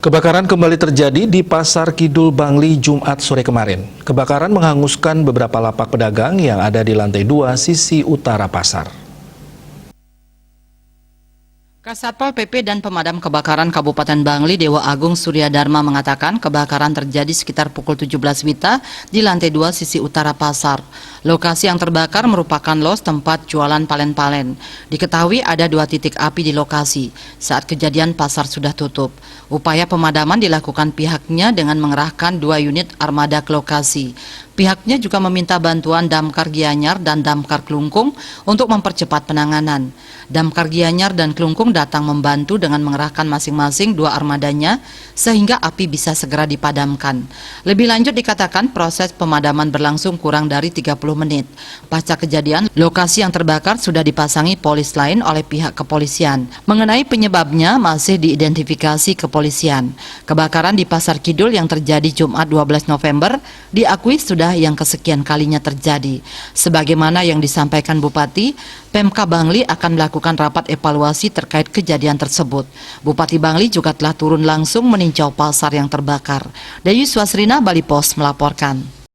Kebakaran kembali terjadi di Pasar Kidul Bangli Jumat sore kemarin. Kebakaran menghanguskan beberapa lapak pedagang yang ada di lantai 2 sisi utara pasar. Kasatpol PP dan Pemadam Kebakaran Kabupaten Bangli Dewa Agung Surya Dharma mengatakan kebakaran terjadi sekitar pukul 17 WITA di lantai 2 sisi utara pasar. Lokasi yang terbakar merupakan los tempat jualan palen-palen. Diketahui ada 2 titik api di lokasi. Saat kejadian pasar sudah tutup. Upaya pemadaman dilakukan pihaknya dengan mengerahkan 2 unit armada ke lokasi. Pihaknya juga meminta bantuan Damkar Gianyar dan Damkar Klungkung untuk mempercepat penanganan. Damkar Gianyar dan Klungkung datang membantu dengan mengerahkan masing-masing 2 armadanya sehingga api bisa segera dipadamkan. Lebih lanjut dikatakan proses pemadaman berlangsung kurang dari 30 menit. Pasca kejadian, lokasi yang terbakar sudah dipasangi polis lain oleh pihak kepolisian. Mengenai penyebabnya masih diidentifikasi kepolisian. Kebakaran di Pasar Kidul yang terjadi Jumat 12 November diakui sudah yang kesekian kalinya terjadi. Sebagaimana yang disampaikan Bupati, Pemka Bangli akan melakukan rapat evaluasi terkait kejadian tersebut. Bupati Bangli juga telah turun langsung meninjau pasar yang terbakar. Dayu Swasrina, Bali Pos melaporkan.